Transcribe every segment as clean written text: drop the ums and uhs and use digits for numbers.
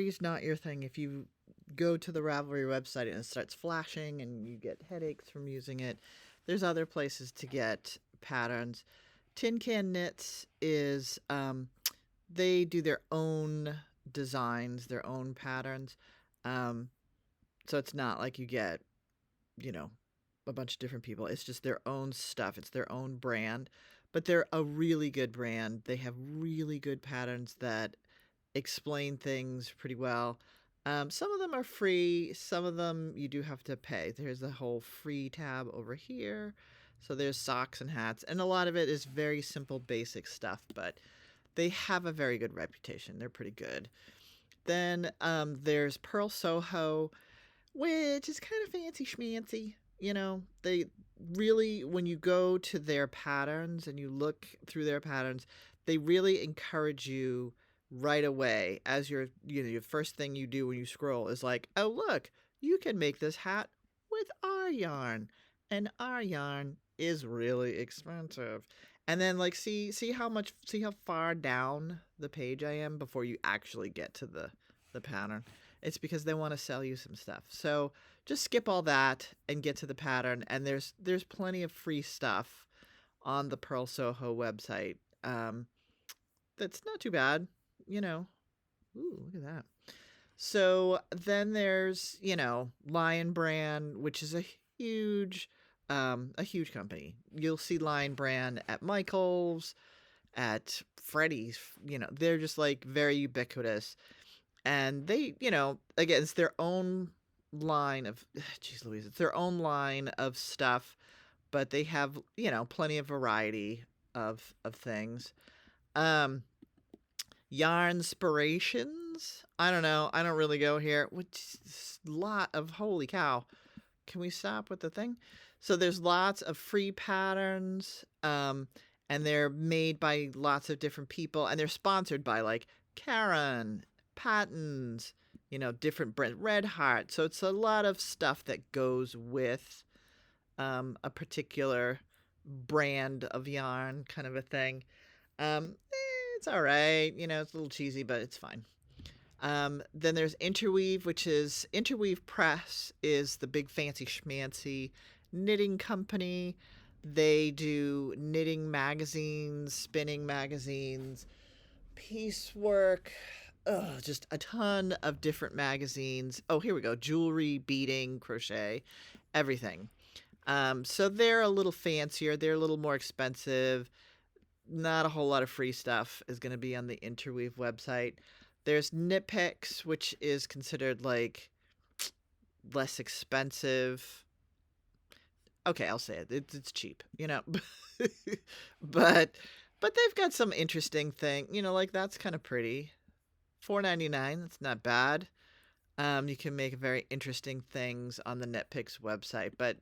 Ravelry is not your thing. If you go to the Ravelry website and it starts flashing and you get headaches from using it, there's other places to get patterns. Tin Can Knits is they do their own designs, their own patterns. Um, so it's not like you get, you know, a bunch of different people. It's just their own stuff. It's their own brand, but they're a really good brand. They have really good patterns that explain things pretty well. Some of them are free. Some of them you do have to pay. There's a whole free tab over here. So there's socks and hats, and a lot of it is very simple, basic stuff, but they have a very good reputation. They're pretty good. Then there's Pearl Soho, which is kind of fancy schmancy. You know, they really, when you go to their patterns and you look through their patterns, they really encourage you right away as your, your first thing you do when you scroll is like, oh, look, you can make this hat with our yarn. And our yarn is really expensive. And then like see how far down the page I am before you actually get to the pattern. It's because they want to sell you some stuff. So just skip all that and get to the pattern. And there's plenty of free stuff on the Pearl Soho website. That's not too bad, you know. Ooh, look at that. So then there's, Lion Brand, which is a huge company. You'll see Lion Brand at Michael's, at Freddy's, they're just like very ubiquitous. And they, again, it's their own line of, geez Louise, it's their own line of stuff, but they have, plenty of variety of things. Yarn inspirations. I don't know. I don't really go here. Which is a lot of, holy cow. Can we stop with the thing? So there's lots of free patterns, and they're made by lots of different people, and they're sponsored by like Karen, Pattons, different brands, Red Heart. So it's a lot of stuff that goes with a particular brand of yarn, kind of a thing. It's all right. It's a little cheesy, but it's fine. Then there's Interweave, which is Interweave Press is the big fancy schmancy knitting company. They do knitting magazines, spinning magazines, piecework, just a ton of different magazines. Oh, here we go. Jewelry, beading, crochet, everything. So they're a little fancier. They're a little more expensive. Not a whole lot of free stuff is going to be on the Interweave website. There's Knit Picks, which is considered like less expensive. Okay, I'll say it. It's cheap, but they've got some interesting thing. Like that's kind of pretty. $4.99. That's not bad. You can make very interesting things on the Knit Picks website, but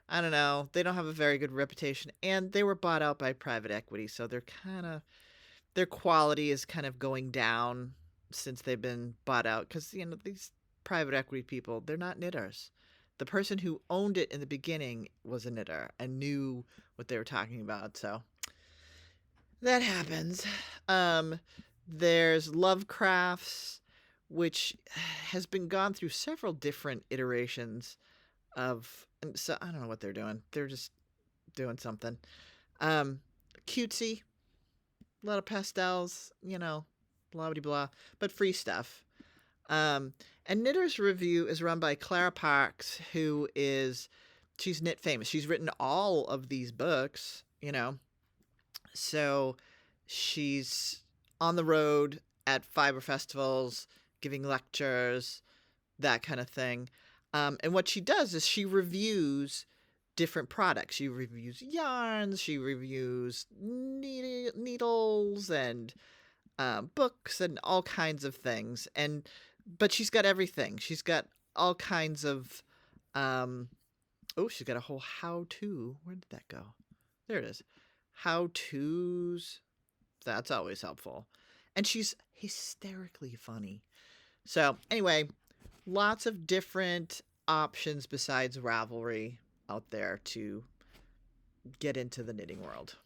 I don't know. They don't have a very good reputation, and they were bought out by private equity, so their quality is kind of going down since they've been bought out because these private equity people, they're not knitters. The person who owned it in the beginning was a knitter and knew what they were talking about, so that happens. There's Lovecrafts, which has been gone through several different iterations of, and so I don't know what they're doing. They're just doing something. Cutesy, a lot of pastels, blah blah blah, but free stuff. And Knitter's Review is run by Clara Parks, she's knit famous. She's written all of these books, so she's on the road at fiber festivals, giving lectures, that kind of thing. And what she does is she reviews different products. She reviews yarns, she reviews needles and books and all kinds of things. But she's got everything. She's got all kinds of, she's got a whole how-to. Where did that go? There it is. How-tos. That's always helpful. And she's hysterically funny. So anyway, lots of different options besides Ravelry out there to get into the knitting world.